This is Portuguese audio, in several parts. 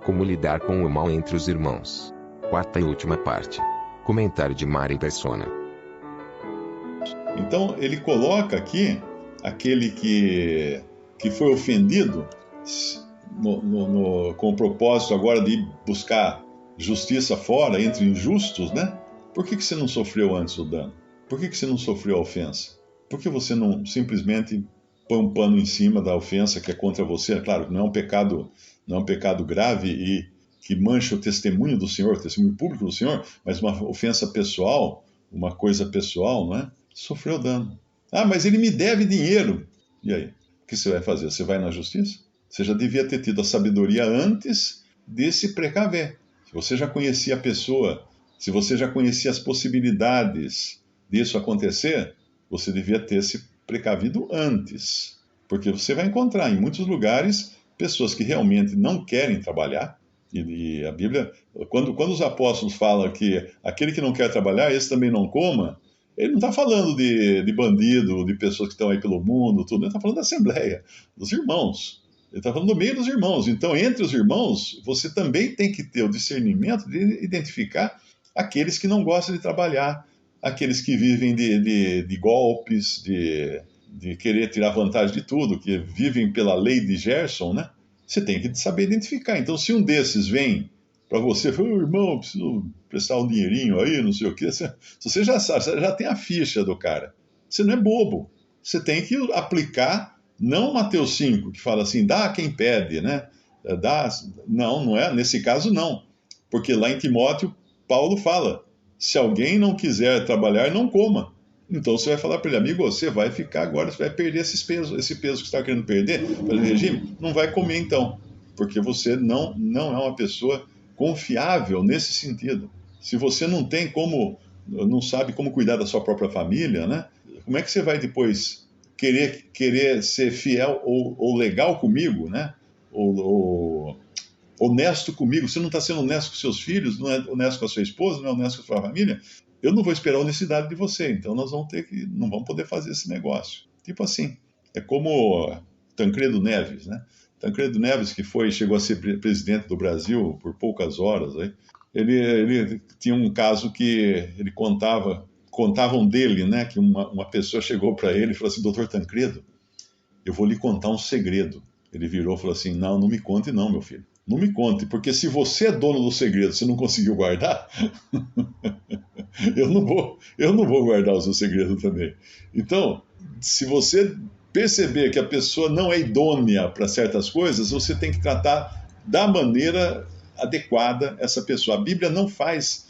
Como lidar com o mal entre os irmãos. Quarta e última parte. Comentário de Mari Persona. Então ele coloca aqui aquele que foi ofendido com o propósito agora de buscar justiça fora, entre injustos, né? Por que você não sofreu antes o dano? Por que você não sofreu a ofensa? Por que você não simplesmente põe um pano em cima da ofensa que é contra você? Claro, não é um pecado grave e que mancha o testemunho do Senhor, o testemunho público do Senhor, mas uma ofensa pessoal, uma coisa pessoal, não é? Sofreu dano. Ah, mas ele me deve dinheiro. E aí? O que você vai fazer? Você vai na justiça? Você já devia ter tido a sabedoria antes de se precaver. Se você já conhecia a pessoa, se você já conhecia as possibilidades disso acontecer, você devia ter se precavido antes. Porque você vai encontrar em muitos lugares pessoas que realmente não querem trabalhar. E a Bíblia, quando os apóstolos falam que aquele que não quer trabalhar, esse também não coma, ele não está falando de bandido, de pessoas que estão aí pelo mundo, tudo. Ele está falando da Assembleia, dos irmãos. Ele está falando do meio dos irmãos. Então, entre os irmãos, você também tem que ter o discernimento de identificar aqueles que não gostam de trabalhar, aqueles que vivem de golpes, de querer tirar vantagem de tudo, que vivem pela lei de Gerson, né? Você tem que saber identificar. Então, se um desses vem para você, fala, irmão, preciso prestar um dinheirinho aí, não sei o quê, se você já sabe, você já tem a ficha do cara. Você não é bobo. Você tem que aplicar, não Mateus 5, que fala assim, dá a quem pede, né? Não é, nesse caso não. Porque lá em Timóteo, Paulo fala, se alguém não quiser trabalhar, não coma. Então você vai falar para ele, amigo, você vai ficar agora, você vai perder esse peso que você está querendo perder pelo regime, não vai comer então, porque você não é uma pessoa confiável nesse sentido. Se você não sabe como cuidar da sua própria família, né? Como é que você vai depois querer ser fiel ou legal comigo, né? Ou honesto comigo? Você não está sendo honesto com seus filhos, não é honesto com a sua esposa, não é honesto com a sua família? Eu não vou esperar a honestidade de você, então nós não vamos poder fazer esse negócio. Tipo assim, é como Tancredo Neves, né? Tancredo Neves, que chegou a ser presidente do Brasil por poucas horas, aí, ele tinha um caso que ele contavam dele, né? Que uma pessoa chegou para ele e falou assim, doutor Tancredo, eu vou lhe contar um segredo. Ele virou e falou assim, não me conte não, meu filho. Não me conte, porque se você é dono do segredo, você não conseguiu guardar, eu não vou guardar o seu segredo também. Então, se você perceber que a pessoa não é idônea para certas coisas, você tem que tratar da maneira adequada essa pessoa. A Bíblia não faz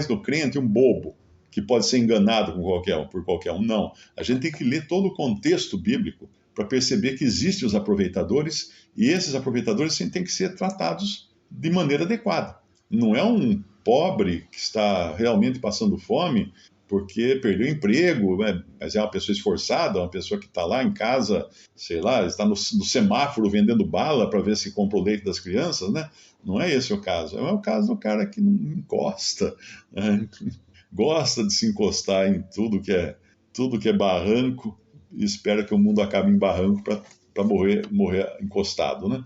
do crente um bobo que pode ser enganado por qualquer um. Não. A gente tem que ler todo o contexto bíblico para perceber que existem os aproveitadores e esses aproveitadores têm que ser tratados de maneira adequada. Não é um pobre que está realmente passando fome porque perdeu o emprego, né? Mas é uma pessoa esforçada, uma pessoa que está lá em casa, sei lá, está no semáforo vendendo bala para ver se compra o leite das crianças, né? Não é esse o caso. É o caso do cara que não encosta, né? Gosta de se encostar em tudo que é barranco e espera que o mundo acabe em barranco para morrer encostado, né?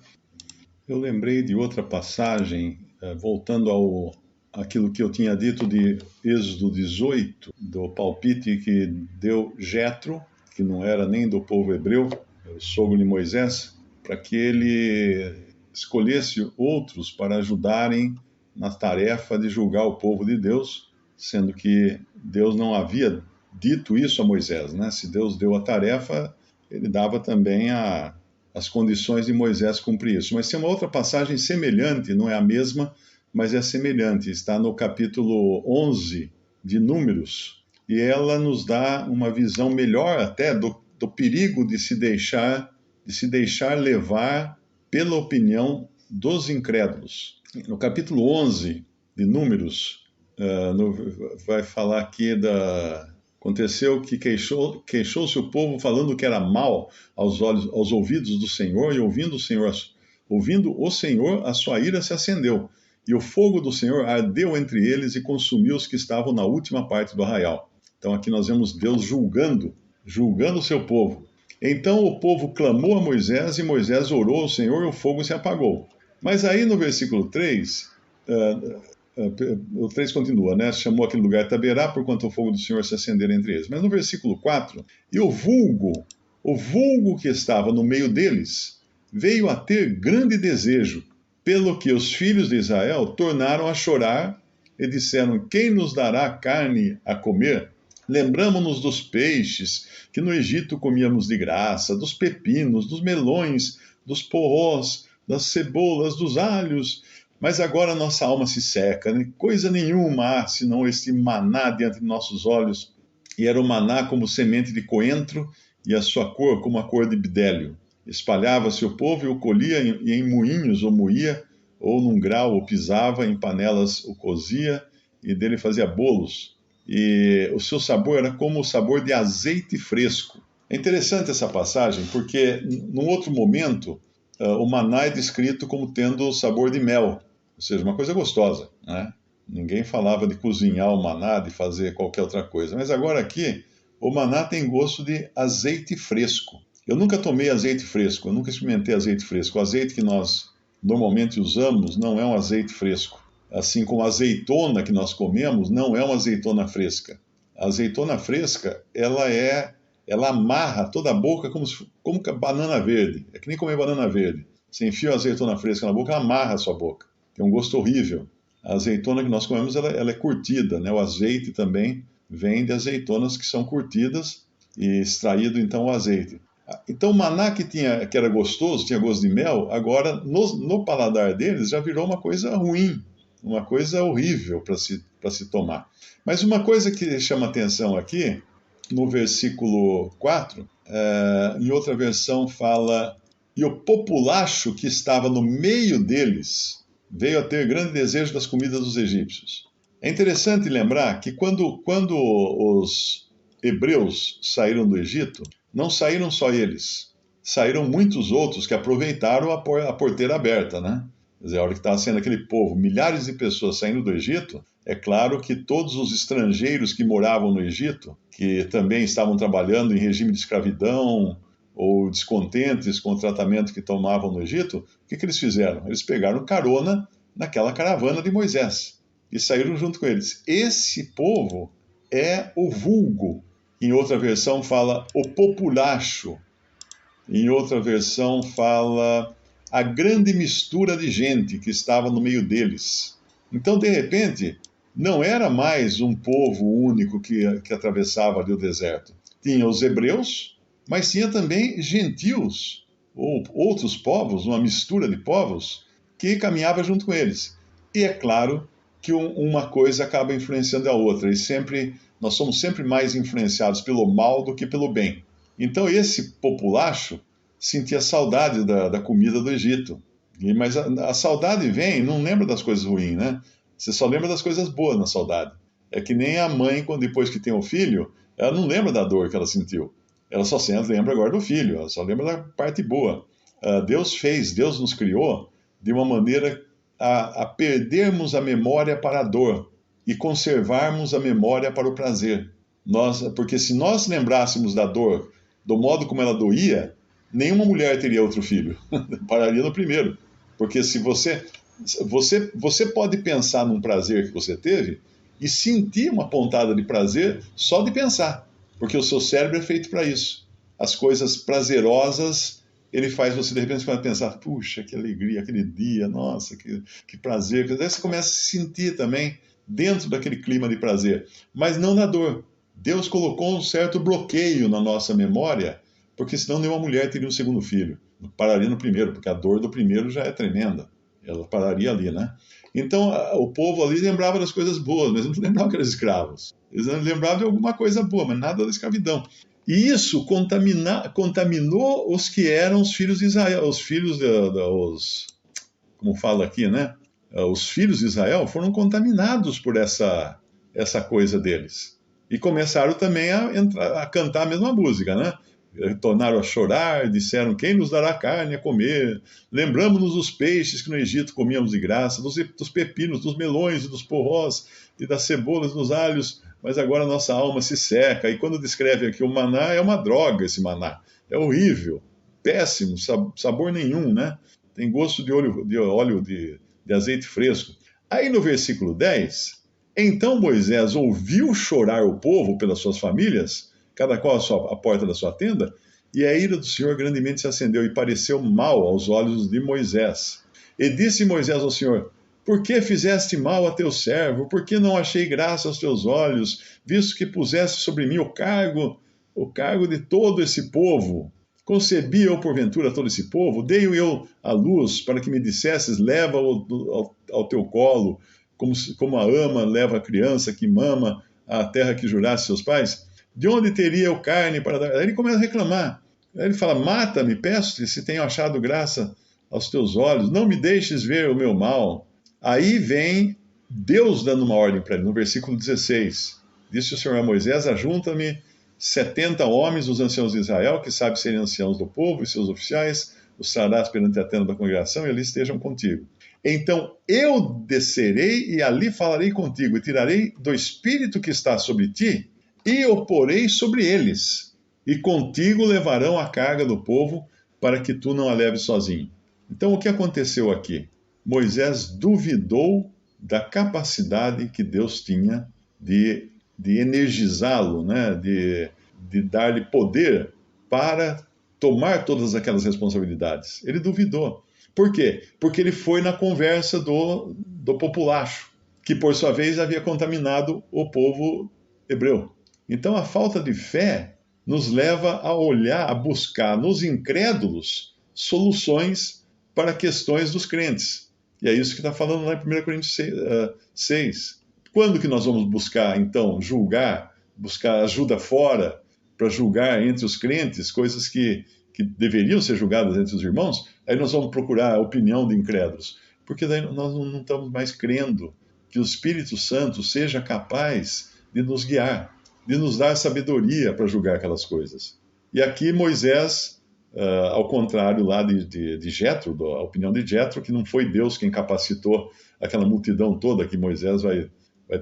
Eu lembrei de outra passagem, voltando àquilo que eu tinha dito de Êxodo 18, do palpite que deu Jetro, que não era nem do povo hebreu, o sogro de Moisés, para que ele escolhesse outros para ajudarem na tarefa de julgar o povo de Deus, sendo que Deus não havia dito isso a Moisés, né? Se Deus deu a tarefa, ele dava também as condições de Moisés cumprir isso. Mas tem uma outra passagem semelhante, não é a mesma, mas é semelhante. Está no capítulo 11 de Números, e ela nos dá uma visão melhor até do perigo de se deixar levar pela opinião dos incrédulos. No capítulo 11 de Números, vai falar aqui aconteceu que queixou-se o povo falando que era mal aos ouvidos do Senhor, e ouvindo o Senhor, a sua ira se acendeu, e o fogo do Senhor ardeu entre eles e consumiu os que estavam na última parte do arraial. Então aqui nós vemos Deus julgando o seu povo. Então o povo clamou a Moisés, e Moisés orou ao Senhor, e o fogo se apagou. Mas aí no versículo 3, o 3 continua, né? Chamou aquele lugar Taberá, porquanto o fogo do Senhor se acendera entre eles. Mas no versículo 4, e o vulgo que estava no meio deles, veio a ter grande desejo, pelo que os filhos de Israel tornaram a chorar e disseram: quem nos dará carne a comer? Lembramo-nos dos peixes que no Egito comíamos de graça, dos pepinos, dos melões, dos porrós, das cebolas, dos alhos. Mas agora nossa alma se seca, né? Coisa nenhuma há senão este maná diante de nossos olhos. E era o maná como semente de coentro, e a sua cor como a cor de bidélio. Espalhava-se o povo e o colhia, e em moinhos o moía, ou num grau o pisava, em panelas o cozia, e dele fazia bolos. E o seu sabor era como o sabor de azeite fresco. É interessante essa passagem, porque num outro momento, o maná é descrito como tendo sabor de mel, ou seja, uma coisa gostosa, né? Ninguém falava de cozinhar o maná, de fazer qualquer outra coisa. Mas agora aqui, o maná tem gosto de azeite fresco. Eu nunca tomei azeite fresco, eu nunca experimentei azeite fresco. O azeite que nós normalmente usamos não é um azeite fresco. Assim como a azeitona que nós comemos não é uma azeitona fresca. A azeitona fresca, ela amarra toda a boca como banana verde. É que nem comer banana verde. Você enfia a azeitona fresca na boca, ela amarra a sua boca. Tem um gosto horrível. A azeitona que nós comemos, ela é curtida, né? O azeite também vem de azeitonas que são curtidas e extraído então o azeite. Então o maná que era gostoso, tinha gosto de mel, agora no paladar deles já virou uma coisa ruim, uma coisa horrível para se tomar. Mas uma coisa que chama atenção aqui, no versículo 4, em outra versão fala: e o populacho que estava no meio deles veio a ter grande desejo das comidas dos egípcios. É interessante lembrar que quando os hebreus saíram do Egito, não saíram só eles, saíram muitos outros que aproveitaram a porteira aberta, né? Quer dizer, a hora que estava sendo aquele povo, milhares de pessoas saindo do Egito, é claro que todos os estrangeiros que moravam no Egito, que também estavam trabalhando em regime de escravidão ou descontentes com o tratamento que tomavam no Egito, o que eles fizeram? Eles pegaram carona naquela caravana de Moisés e saíram junto com eles. Esse povo é o vulgo. Em outra versão fala o populacho. Em outra versão fala a grande mistura de gente que estava no meio deles. Então, de repente, não era mais um povo único que atravessava ali o deserto. Tinha os hebreus, mas tinha também gentios, ou outros povos, uma mistura de povos, que caminhava junto com eles. E é claro que uma coisa acaba influenciando a outra, e nós somos sempre mais influenciados pelo mal do que pelo bem. Então esse populacho sentia saudade da comida do Egito. Mas a saudade vem, não lembra das coisas ruins, né? Você só lembra das coisas boas na saudade. É que nem a mãe, depois que tem o filho, ela não lembra da dor que ela sentiu. Ela só lembra agora do filho, ela só lembra da parte boa. Deus nos criou de uma maneira a perdermos a memória para a dor e conservarmos a memória para o prazer. Porque se nós lembrássemos da dor do modo como ela doía, nenhuma mulher teria outro filho. Pararia no primeiro. Porque se você pode pensar num prazer que você teve e sentir uma pontada de prazer só de pensar, porque o seu cérebro é feito para isso. As coisas prazerosas, ele faz você de repente pensar: puxa, que alegria, aquele dia, nossa, que prazer. Daí você começa a se sentir também dentro daquele clima de prazer, mas não na dor. Deus colocou um certo bloqueio na nossa memória, porque senão nenhuma mulher teria um segundo filho. Pararia no primeiro, porque a dor do primeiro já é tremenda. Ela pararia ali, né? Então, o povo ali lembrava das coisas boas, mas não lembrava que eram escravos. Eles lembravam de alguma coisa boa, mas nada da escravidão. E isso contaminou os que eram os filhos de Israel. Os filhos, como fala aqui, né? Os filhos de Israel foram contaminados por essa coisa deles. E começaram também a cantar a mesma música, né? Tornaram a chorar, disseram: quem nos dará carne a comer? Lembramos-nos dos peixes que no Egito comíamos de graça, dos pepinos, dos melões e dos porrós, e das cebolas, dos alhos, mas agora nossa alma se seca. E quando descreve aqui o maná, é uma droga esse maná. É horrível, péssimo, sabor nenhum, né? tem gosto de óleo de azeite fresco. Aí no versículo 10, então Moisés ouviu chorar o povo pelas suas famílias, cada qual a porta da sua tenda, e a ira do Senhor grandemente se acendeu e pareceu mal aos olhos de Moisés. E disse Moisés ao Senhor: por que fizeste mal a teu servo? Por que não achei graça aos teus olhos, visto que puseste sobre mim o cargo de todo esse povo? Concebi eu, porventura, todo esse povo? Dei-o eu à luz para que me dissesses: leva-o ao teu colo, como a ama leva a criança que mama a terra que jurasse seus pais? De onde teria eu carne para dar? Aí ele começa a reclamar. Aí ele fala: mata-me, peço-te, se tenho achado graça aos teus olhos, não me deixes ver o meu mal. Aí vem Deus dando uma ordem para ele, no versículo 16. Disse o Senhor a Moisés: ajunta-me 70 homens dos anciãos de Israel, que sabem serem anciãos do povo, e seus oficiais, os trarás perante a tenda da congregação, e ali estejam contigo. Então eu descerei e ali falarei contigo, e tirarei do espírito que está sobre ti, e o porei sobre eles, e contigo levarão a carga do povo, para que tu não a leves sozinho. Então o que aconteceu aqui? Moisés duvidou da capacidade que Deus tinha de energizá-lo, né? de dar-lhe poder para tomar todas aquelas responsabilidades. Ele duvidou. Por quê? Porque ele foi na conversa do populacho, que por sua vez havia contaminado o povo hebreu. Então a falta de fé nos leva a olhar, a buscar nos incrédulos soluções para questões dos crentes. E é isso que está falando lá em 1 Coríntios 6. Quando que nós vamos buscar, então, buscar ajuda fora, para julgar entre os crentes, coisas que deveriam ser julgadas entre os irmãos? Aí nós vamos procurar a opinião de incrédulos. Porque daí nós não estamos mais crendo que o Espírito Santo seja capaz de nos guiar, de nos dar sabedoria para julgar aquelas coisas. E aqui Moisés, ao contrário lá de Jetro, a opinião de Jetro, que não foi Deus quem capacitou aquela multidão toda, que Moisés vai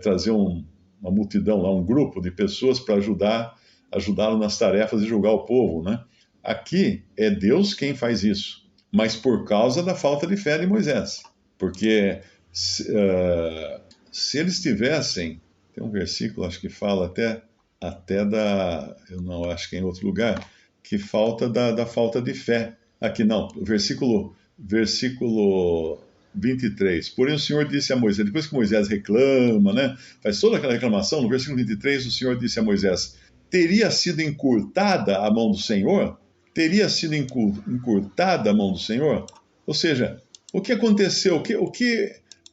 trazer uma multidão lá, um grupo de pessoas para ajudá-lo nas tarefas de julgar o povo, né? Aqui é Deus quem faz isso, mas por causa da falta de fé de Moisés. Porque se eles tivessem, tem um versículo, acho que fala até eu não acho que é em outro lugar, que falta da falta de fé. Aqui não, versículo 23. Porém o Senhor disse a Moisés, depois que Moisés reclama, né, faz toda aquela reclamação, no versículo 23 o Senhor disse a Moisés: teria sido encurtada a mão do Senhor? Teria sido encurtada a mão do Senhor? Ou seja, o que aconteceu?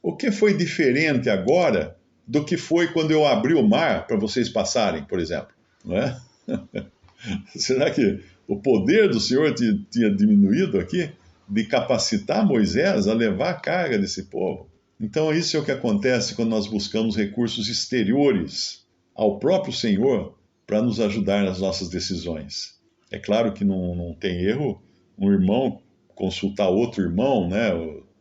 O que foi diferente agora do que foi quando eu abri o mar para vocês passarem, por exemplo? Não é? Será que o poder do Senhor tinha diminuído aqui, de capacitar Moisés a levar a carga desse povo? Então isso é o que acontece quando nós buscamos recursos exteriores ao próprio Senhor para nos ajudar nas nossas decisões. É claro que não tem erro um irmão consultar outro irmão, né?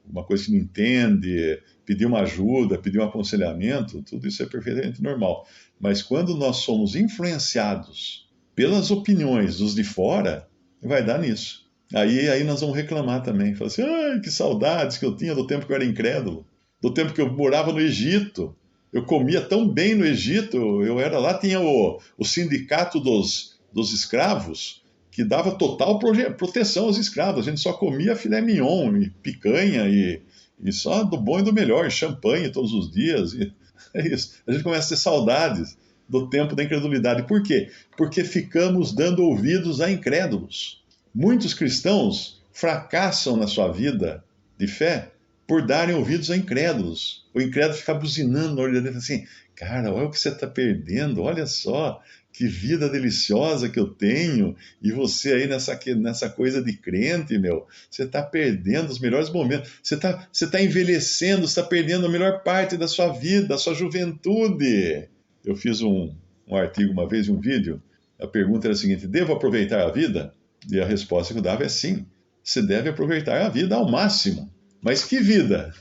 Uma coisa que não entende, pedir uma ajuda, pedir um aconselhamento, tudo isso é perfeitamente normal. Mas quando nós somos influenciados pelas opiniões dos de fora, vai dar nisso. Aí nós vamos reclamar também. Falar assim: ai, que saudades que eu tinha do tempo que eu era incrédulo, do tempo que eu morava no Egito. Eu comia tão bem no Egito, eu era lá, tinha o sindicato dos escravos, que dava total proteção aos escravos. A gente só comia filé mignon, e picanha, e só do bom e do melhor, e champanhe todos os dias. E é isso. A gente começa a ter saudades do tempo da incredulidade. Por quê? Porque ficamos dando ouvidos a incrédulos. Muitos cristãos fracassam na sua vida de fé por darem ouvidos a incrédulos. O incrédulo fica buzinando na orelha dele assim: cara, olha o que você está perdendo, olha só, que vida deliciosa que eu tenho, e você aí nessa coisa de crente, meu, você está perdendo os melhores momentos, você tá envelhecendo, você está perdendo a melhor parte da sua vida, da sua juventude. Eu fiz um artigo uma vez, um vídeo, a pergunta era a seguinte: devo aproveitar a vida? E a resposta que eu dava é sim, você deve aproveitar a vida ao máximo. Mas que vida?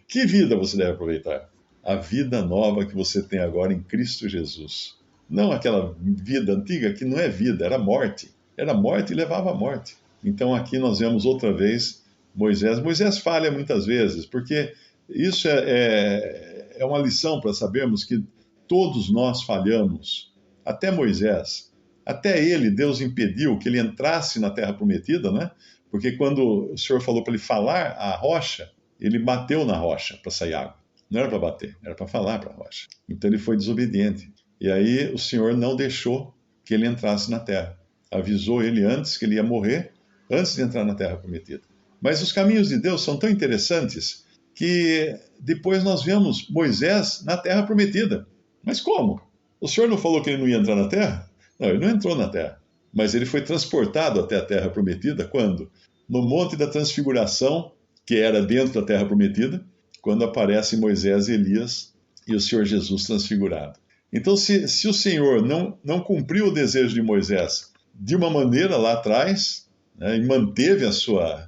Que vida você deve aproveitar? A vida nova que você tem agora em Cristo Jesus. Não aquela vida antiga que não é vida, era morte. Era morte e levava à morte. Então aqui nós vemos outra vez Moisés falha muitas vezes, porque isso é uma lição para sabermos que todos nós falhamos, até Moisés. Até ele, Deus impediu que ele entrasse na terra prometida, né? Porque quando o Senhor falou para ele falar à rocha, ele bateu na rocha para sair água. Não era para bater, era para falar para a rocha. Então ele foi desobediente. E aí o Senhor não deixou que ele entrasse na terra. Avisou ele antes que ele ia morrer, antes de entrar na terra prometida. Mas os caminhos de Deus são tão interessantes que depois nós vemos Moisés na terra prometida. Mas como? O Senhor não falou que ele não ia entrar na terra? Não, ele não entrou na terra. Mas ele foi transportado até a terra prometida quando? No Monte da Transfiguração, que era dentro da terra prometida, quando aparecem Moisés e Elias e o Senhor Jesus transfigurado. Então, se o Senhor não cumpriu o desejo de Moisés de uma maneira lá atrás, né, e manteve a sua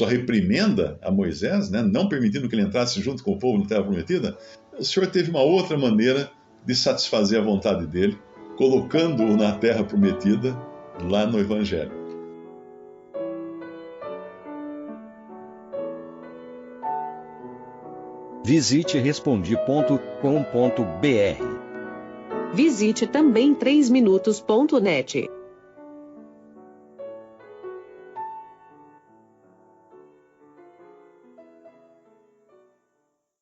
reprimenda a Moisés, né, não permitindo que ele entrasse junto com o povo na terra prometida, o Senhor teve uma outra maneira de satisfazer a vontade dele, colocando-o na terra prometida, lá no Evangelho. Visite Respondi.com.br. Visite também 3minutos.net.